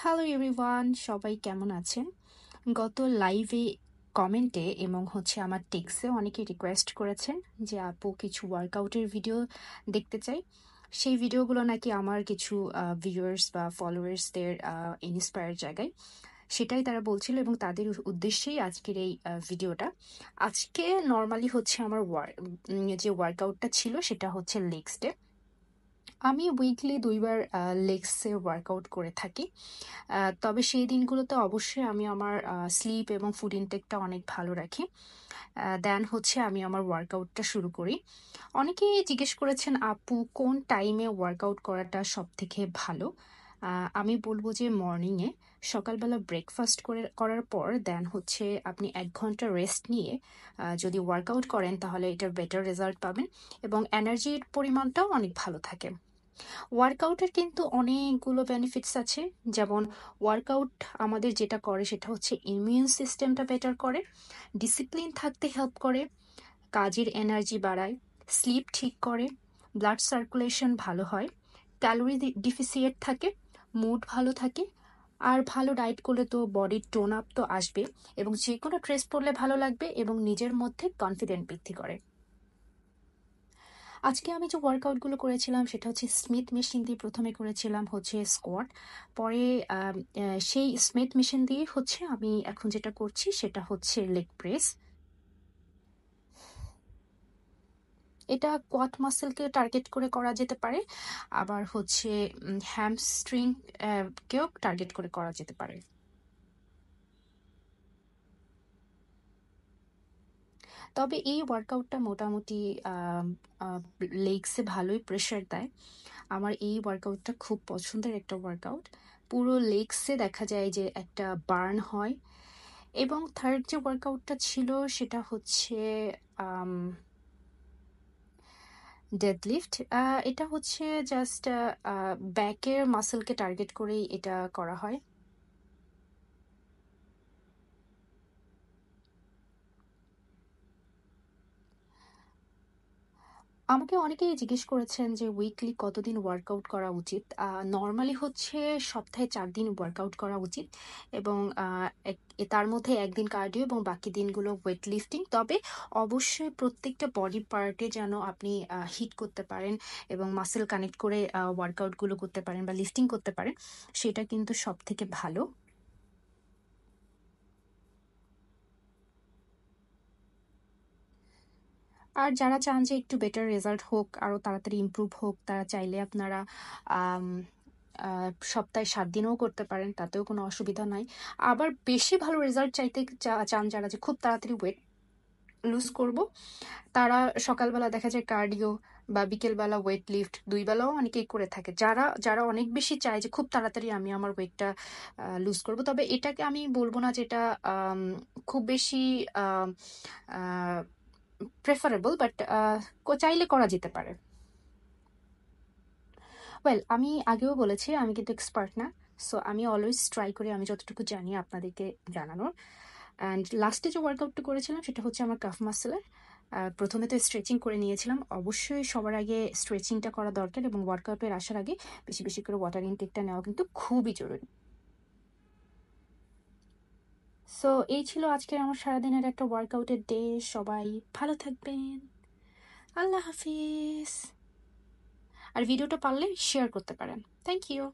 Hello everyone, সবাই কেমন আছেন? গত লাইভে কমেন্টে এবং আমার টেক্সে অনেকে রিকোয়েস্ট করেছেন যে আপু কিছু ওয়ার্কআউটের ভিডিও দেখতে চাই। সেই ভিডিওগুলো নাকি আমার কিছু ভিউয়ার্স বা ফলোয়ার্সদের ইন্সপায়ার জায়গায়, সেটাই তারা বলছিল এবং তাদের উদ্দেশ্যেই আজকের এই ভিডিওটা। আজকে নর্মালি আমার যে ওয়ার্কআউটটা ছিল সেটা হচ্ছে লেগস ডে। আমি উইকলি 2বার লেগসে ওয়ার্কআউট করে থাকি। তবে সেই দিনগুলোতে অবশ্যই আমি আমার স্লিপ এবং ফুড ইনটেকটা অনেক ভালো রাখি। দেন আমি আমার ওয়ার্কআউটটা শুরু করি। অনেকেই জিজ্ঞেস করেছেন আপু কোন টাইমে ওয়ার্কআউট করাটা সব থেকে ভালো। আমি বলবো যে মর্নিংয়ে সকালবেলা ব্রেকফাস্ট করার পর দেন আপনি 1 ঘন্টা রেস্ট নিয়ে যদি ওয়ার্কআউট করেন তাহলে এটার বেটার রেজাল্ট পাবেন এবং এনার্জির পরিমাণটাও অনেক ভালো থাকে। ওয়ার্কআউটের কিন্তু অনেকগুলো বেনিফিটস আছে। যেমন ওয়ার্কআউট আমাদের যেটা করে সেটা হচ্ছে ইমিউন সিস্টেমটা বেটার করে, ডিসিপ্লিন থাকতে হেল্প করে, কাজের এনার্জি বাড়ায়, স্লিপ ঠিক করে, ব্লাড সার্কুলেশন ভালো হয়, ক্যালোরি ডিফিসিয়েট থাকে, মুড ভালো থাকে। আর ভালো ডায়েট করলে তো বডির টোন আপ তো আসবে এবং যে কোনো ড্রেস পরলে ভালো লাগবে এবং নিজের মধ্যে কনফিডেন্ট বৃদ্ধি করে। আজকে আমি যে ওয়ার্কআউটগুলো করেছিলাম সেটা হচ্ছে স্মিথ মেশিন দিয়ে প্রথমে করেছিলাম স্কোয়াট। পরে সেই স্মিথ মেশিন দিয়ে আমি এখন যেটা করছি সেটা হচ্ছে লেগ প্রেস। এটা কোয়াড মাসেলকে টার্গেট করে করা যেতে পারে, আবার হ্যামস্ট্রিং কেও টার্গেট করে করা যেতে পারে। তবে এই ওয়ার্কআউটটা মোটামুটি লেগসে ভালোই প্রেশার দেয়। আমার এই ওয়ার্কআউটটা খুব পছন্দের একটা ওয়ার্কআউট। পুরো লেগসে দেখা যায় যে একটা বার্ন হয়। এবং থার্ড যে ওয়ার্কআউটটা ছিল সেটা হচ্ছে ডেডলিফট। এটা জাস্ট ব্যাকের মাসেলকে টার্গেট করেই এটা করা হয়। আমাকে অনেকেই জিজ্ঞেস করেছেন যে উইকলি কতদিন ওয়ার্কআউট করা উচিত। নর্মালি সপ্তাহে 4 দিন ওয়ার্কআউট করা উচিত এবং তার মধ্যে একদিন কার্ডিও এবং বাকি দিনগুলো ওয়েট লিফটিং। তবে অবশ্যই প্রত্যেকটা বডি পার্টে যেন আপনি হিট করতে পারেন এবং মাসেল কানেক্ট করে ওয়ার্কআউটগুলো করতে পারেন বা লিফটিং করতে পারেন, সেটা কিন্তু সব থেকে ভালো। আর যারা চান যে একটু বেটার রেজাল্ট হোক, আরো তাড়াতাড়ি ইমপ্রুভ হোক, তারা চাইলে আপনারা আম, সপ্তাহে 7 দিনও করতে পারেন, তাতেও কোনো অসুবিধা নাই। আবার বেশি ভালো রেজাল্ট চাইতে চান যারা, যে খুব তাড়াতাড়ি ওয়েট লুজ করব, তারা সকালবেলা দেখা যায় কার্ডিও বা বিকেলবেলা ওয়েট লিফট, 2 বেলাও অনেকেই করে থাকে। যারা যারা অনেক বেশি চায় যে খুব তাড়াতাড়ি আমি আমার ওয়েটটা লুজ করব, তবে এটাকে আমি বলবো না যেটা খুব বেশি প্রেফারেবল, বাট চাইলে করা যেতে পারে। ওয়েল, আমি আগেও বলেছি আমি কিন্তু এক্সপার্ট না। সো আমি অলওয়েজ ট্রাই করি আমি যতটুকু জানি আপনাদেরকে জানানোর। অ্যান্ড লাস্টে যে ওয়ার্কআউটটা করেছিলাম সেটা হচ্ছে আমার কাফ মাসেলের। প্রথমে তো স্ট্রেচিং করে নিয়েছিলাম। অবশ্যই সবার আগে স্ট্রেচিংটা করা দরকার এবং ওয়ার্কআউটের আসার আগে বেশি বেশি করে ওয়াটার ইনটেকটা নেওয়া কিন্তু খুবই জরুরি। সো এই ছিল আজকের আমার সারাদিনের একটা ওয়ার্কআউটের ডে। সবাই ভালো থাকবেন। আল্লাহ হাফিজ। আর ভিডিওটা পারলে শেয়ার করতে পারেন। Thank you.